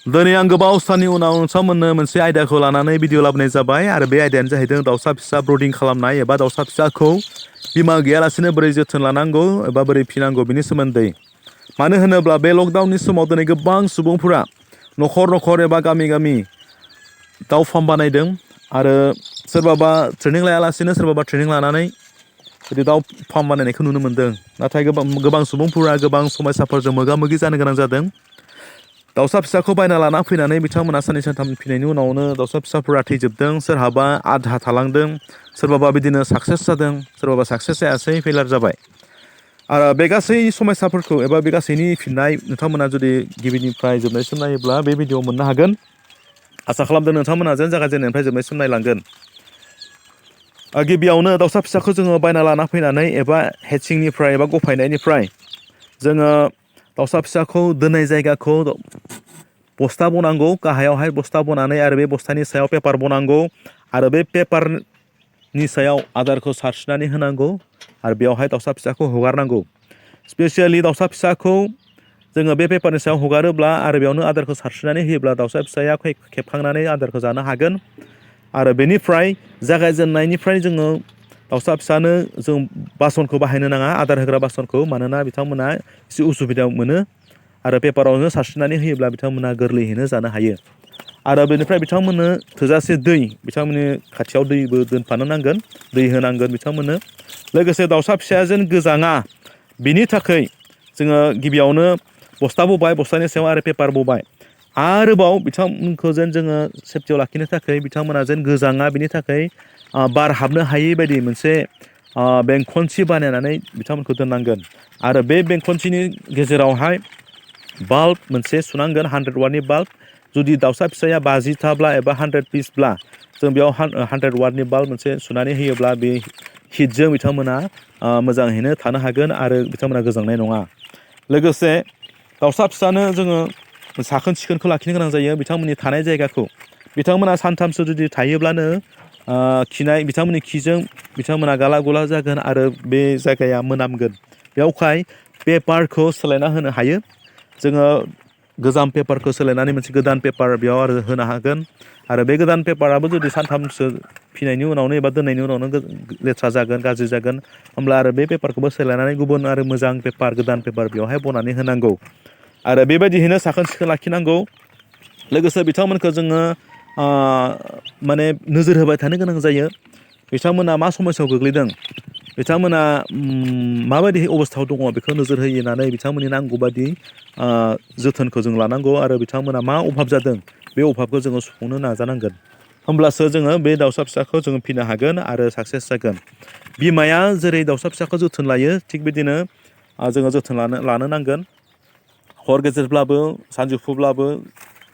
दिनै आं गोबाव साननि उनाव नोंथांमोननो मोनसे आयदाखौ लानानै भिडिअ लाबोनाय जाबाय आरो बे आयदायानो जाहैदों दाउसा फिसा ब्रडिं खालामनाय एबा दाउसा फिसाखौ बिमा गैयालासेनो बोरै जोथोन लानांगौ एबा बोरै फिनांगौ बिनि सोमोन्दै। मानो होनोब्ला बे लकडाउननि समाव दिनै गोबां सुबुंफोरा न'खर न'खर एबा गामि गामि दाउ फार्म बानायदों आरो सोरबाबा ट्रेनिं लायालासेनो सोरबाबा ट्रेनिं लानानै बिदि दाउ फार्म बानायनायखौ नुनो मोनदों। नाथाय गोबां सुबुंफोरा गोबां समस्याफोरजों मोगा मोगि जानो गोनां जादों। दाउसा फिसाखौ बायना लाना फैनानै बिथांमोना साननै सानथाम फिनायनि उनावनो दाउसा फिसाफोरा थैजोबदों, सोरहाबा आधा थालांदों, सोरबाबा बिदिनो साक्सेस जादों, सोरबाबा साक्सेस जायासै फेलार जाबाय। आरो बे गासै समस्याफोरखौ एबा बे गासैनि फिननाय नोंथांमोना जुदि गिबिनिफ्राय जोबनायसिम नायोब्ला बे भिडिअ मोननो हागोन। आसा खालामदों नोंथांमोना जेन जागायजेननायनिफ्राय जोबनायसिम नायलांगोन। गिबियावनो दाउसा फिसाखौ जोङो बायना लाना फैनानै एबा हेचिंनिफ्राय एबा गफायनायनिफ्राय जोङो दाउसा फिसाखौ दोननाय जायगाखौ बस्था बनांगौ, गाहायावहाय बस्था बनानै आरो बे बस्थानि सायाव पेपार बनांगौ आरो बे पेपारनि सायाव आदारखौ सारस्रिनानै होनांगौ आरो बेवहाय दाउसा फिसाखौ हगारनांगौ। स्पेसियेलि दाउसा फिसाखौ जोङो बे पेपारनि सायाव हगारोब्ला आरो बेयावनो आदारखौ सारस्रिनानै होयोब्ला दाउसा फिसाया खेबखांनानै आदारखौ जानो हागोन। आरो बेनिफ्राय जागायजेननायनिफ्राय जोङो दाउसा फिसानो जों बासनखौ बाहायनो नाङा, आदार होग्रा बासनखौ, मानोना बिथांमोना एसे उसुबिदा मोनो आरो पेपारावनो सारस्रिनानै होयोब्ला बिथांमोना गोरलैयैनो जानो हायो। आरो बेनिफ्राय बिथांमोननो थोजासे दै, बिथांमोननि खाथियाव दैबो दोनफानो नांगोन, दै होनांगोन बिथांमोननो। लोगोसे दाउसा फिसाया जेन गोजाङा बिनि थाखाय जोङो गिबियावनो बस्था बबाय, बस्थानि सायाव आरो पेपार बबाय। आरोबाव बिथांमोनखौ जेन जोङो सेफटियाव लाखिनो थाखाय बिथांमोना जेन गोजाङा बिनि थाखाय बार हाबनो हायै बायदि मोनसे बेंखनसि बानायनानै बिथांमोनखौ दोननांगोन। आरो बे बेंखनसिनि गेजेरावहाय बाल्ब मोनसे सुनांगोन, 100 वाटनि बाल्ब। जुदि दाउसा फिसाया 50थाब्ला एबा 100 पिसब्ला जों बेयाव 100 वाटनि बाल्ब मोनसे सुनानै होयोब्ला बे हिटजों बिथांमोना मोजाङैनो थानो हागोन आरो बिथांमोना गोजांनाय नङा। लोगोसे दाउसा फिसानो जोङो साखोन सिखोनखौ लाखिनो गोनां जायो, बिथांमोननि थानाय जायगाखौ। बिथांमोना सानथामसो जुदि थायोब्लानो बिथांमोननि खिजों बिथांमोना गाला गुला जागोन आरो बे जायगाया मोनामगोन। बेयावहाय पेपारखौ सोलायना होनो हायो। जोङो गोजाम पेपारखौ सोलायनानै मोनसे गोदान पेपार बेयाव आरो होनो हागोन। आरो बे गोदान पेपाराबो जुदि सानथामसो फिनायनि उनावनो एबा दोननायनि उनावनो लेथ्रा जागोन, गाज्रि जागोन, होमब्ला आरो बे पेपारखौबो सोलायनानै गुबुन आरो मोजां पेपार, गोदान पेपार बेवहाय बनानै होनांगौ। आरो बेबायदियैनो साखोन सिखोन लाखिनांगौ। लोगोसे बिथांमोनखौ जोङो माने नोजोर होबाय थानो गोनां जायो। बिथांमोना मा समस्यायाव गोग्लैदों, बिथांमोना माबायदि अबस्थायाव दङ बेखौ नोजोर होनानै बिथांमोननि नांगौ बादि जोथोनखौ जों लानांगौ आरो बिथांमोना मा अभाब जादों बे अभाबखौ जोङो सुफुंनो नाजानांगोन। होमब्लासो जोङो बे दाउसा फिसाखौ जोङो फिनो हागोन आरो साक्सेस जागोन। बिमाया जेरै दाउसा फिसाखौ जोथोन लायो थिग बिदिनो जोङो जोथोन लानो नांगोन। हर गेजेरब्लाबो, सानजौफुब्लाबो,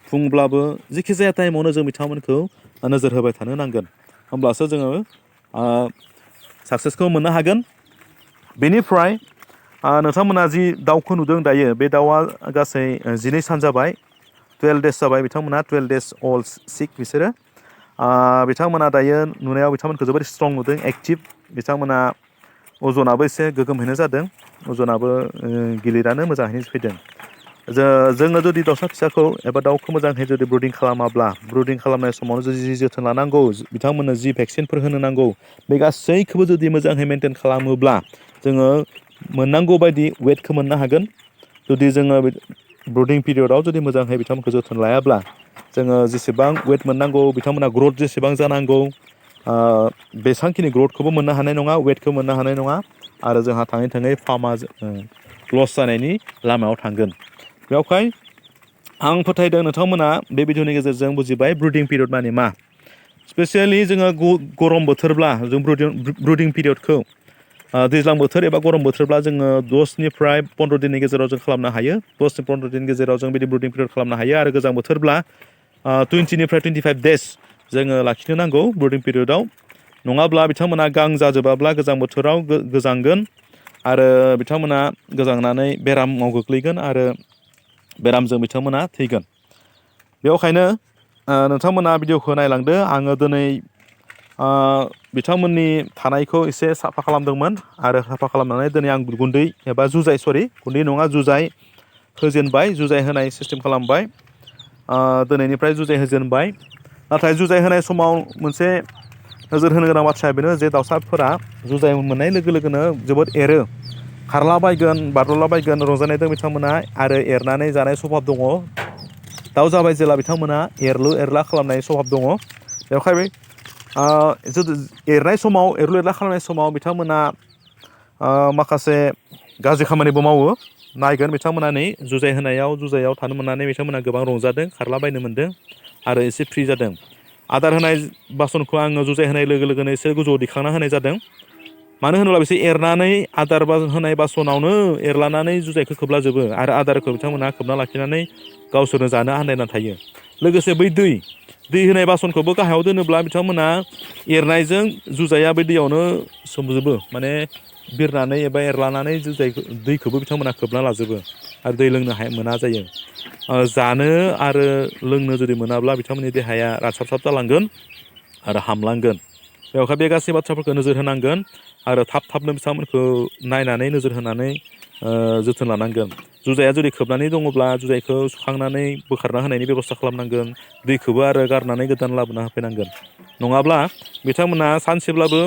फुंब्लाबो, जेखि जाया टाइमावनो जों बिथांमोनखौ नोजोर होबाय थानो नांगोन। होमब्लासो जोङो साक्सेसखौ मोननो हागोन। बेनिफ्राय नोंथांमोना जि दाउखौ नुदों दायो, बे दाउआ गासै 12 सान जाबाय, 12 डेज जाबाय बिथांमोना, 12 डेज अल्ड सिक बिसोरो। बिथांमोना दायो नुनायाव बिथांमोनखौ जोबोद स्ट्रं नुदों, एक्टिभ। बिथांमोना अजनाबो एसे गोगोमहैनो जादों, अजनाबो गिलिरानो मोजाङैनो फैदों। जोङो जुदि दाउसा फिसाखौ एबा दाउखौ मोजाङै जुदि ब्रुडिं खालामाब्ला, ब्रुडिं खालामनाय समावनो जुदि जि जोथोन लानांगौ, बिथांमोननो जि भेक्सिनफोर होनो नांगौ, बे गासैखौबो जुदि मोजाङै मेनटेन खालामोब्ला जोङो मोननांगौ बायदि वेटखौ मोननो हागोन। जुदि जोङो ब्रुडिं पिरियडआव जुदि मोजाङै बिथांमोनखौ जोथोन लायाब्ला जोङो जेसेबां वेट मोननांगौ, बिथांमोना ग्रथ जेसेबां जानांगौ बेसांखिनि ग्रथखौबो मोननो हानाय नङा, वेटखौ मोननो हानाय नङा आरो जोंहा थाङै थाङै फार्मा लस जानायनि लामायाव थांगोन। बेवहाय आं फोथायदों नोंथांमोना बे भिडिअनि गेजेरजों बुजिबाय ब्रुडिं पिरियड माने मा। स्पेसियेलि जोङो गरम बोथोरब्ला जों ब्रुडिं पिरियडखौ दैज्लां बोथोर एबा गरम बोथोरब्ला जोङो 10निफ्राय 15 दिननि गेजेराव जों खालामनो हायो। 10-15 दिननि गेजेराव जों बिदि ब्रुडिं पिरियड खालामनो हायो। आरो गोजां बोथोरब्ला 20निफ्राय 25 डेज जोङो लाखिनो नांगौ ब्रुडिं पिरियडआव। नङाब्ला बिथांमोना गां जाजोबाब्ला गोजां बोथोराव गोजांगोन आरो बिथांमोना गोजांनानै बेरामाव गोग्लैगोन आरो बेरामजों बिथांमोना थैगोन। बेखायनो नोंथांमोना भिडिअखौ नायलांदो। आङो दिनै बिथांमोननि थानायखौ एसे साफा खालामदोंमोन आरो साफा खालामनानै दिनै आं गुन्दै नङा जुजाइ होजेनबाय, जुजाइ होनाय सिस्टेम खालामबाय। दिनैनिफ्राय जुजाइ होजेनबाय नाथाय जुजाइ होनाय समाव मोनसे नोजोर होनो गोनां बाथ्राया बेनो जे दाउसाफोरा जुजाइ मोननाय लोगो लोगोनो जोबोद एरो खारलाबायगोन बाज्ल'लाबायगोन रंजानायजों बिथांमोना आरो एरनानै जानाय स्वभाब दङ दाउ जाबाय जेला बिथांमोना एरलु एरला खालामनाय स्वभाब दङ बेवहाय एरनाय समाव एरलु एरला खालामनाय समाव बिथांमोना माखासे गाज्रि खामानिबो मावो नायगोन बिथांमोना नै जुजाइयाव थानो मोननानै बिथांमोना गोबां रंजादों खारलाबायनो मोनदों आरो एसे फ्रि जादों आदार होनाय बासनखौ आङो जुजाइ होनाय लोगो लोगोनो एसे गोजौआव दिखांना होनाय जादों मानो होनोब्ला बिसोर एरनानै आदार होनाय बासनावनो एरलानानै जुजाइखौ खोबलाजोबो आरो आदारखौ बिथांमोना खोबना लाखिनानै गावसोरनो जानो आन्दायना थायो लोगोसे बै दै होनाय बासनखौबो गाहायाव दोनोब्ला बिथांमोना एरनायजों जुजाइया बै दैयावनो सोमजोबो माने बिरनानै एबा एरलानानै दैखौबो बिथांमोना खोबना लाजोबो आरो दै लोंनो मोना जायो जानो आरो लोंनो जुदि मोनाब्ला बिथांमोननि देहाया रानसाबसाब जालांगोन आरो हामलांगोन बेवहाय बे गासै बाथ्राफोरखौ नोजोर होनांगोन आरो थाबनो बिथांमोनखौ नायनानै नोजोर होनानै जोथोन लानांगोन जुजाइया जुदि खोबनानै दङब्ला जुजाइखौ सुखांनानै बोखारना होनायनि बेब'स्था खालामनांगोन दैखौबो आरो गारनानै गोदान लाबोना होफैनांगोन नङाब्ला बिथांमोना सानसेब्लाबो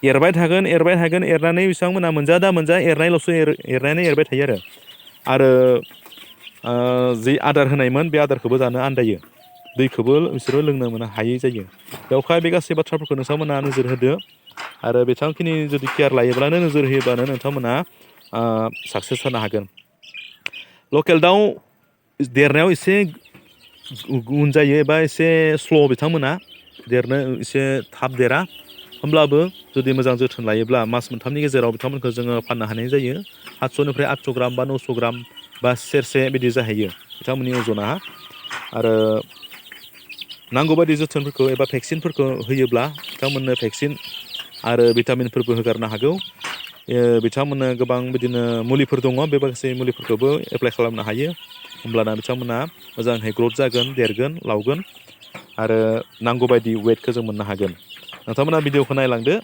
एरबाय थागोन एरनानै बिथांमोना मोनजा दा मोनजा एरनायल'सो एरनानै एरबाय थायो आरो जि आदार होनायमोन बे आदारखौबो जानो आन्दायो दैखौबो बिसोरो लोंनो मोना हायै जायो बेवहाय बे गासै बाथ्राफोरखौ नोंथांमोना नोजोर होदो आरो बेसेबांखिनि जुदि केयार लायोब्लानो नोजोर होयोब्लानो नोंथांमोना साक्सेस जानो हागोन लकेल दाउ देरनायाव एसे उन जायो एबा एसे स्ल' बिथांमोना देरनो एसे थाब देरा होमब्लाबो जुदि मोजां जोथोन लायोब्ला मास मोनथामनि गेजेराव बिथांमोनखौ जोङो फाननो हानाय जायो 700निफ्राय 800 ग्राम बा 900 ग्राम बा सेरसे बिदि जाहैयो बिथांमोननि अजना आरो नांगौ बायदि जोथोनफोरखौ एबा भेक्सिनफोरखौ होयोब्ला बिथांमोननो भेक्सिन आरो भिटामिनफोरबो होगारनो हागौ बिथांमोननो गोबां बिदिनो मुलिफोर दङ बे माखासे मुलिफोरखौबो एप्लाइ खालामनो हायो होमब्लाना बिथांमोना मोजाङै ग्रथ जागोन देरगोन लावगोन आरो नांगौ बायदि वेटखौ जों मोननो हागोन नोंथांमोना भिडिअखौ नायलांदो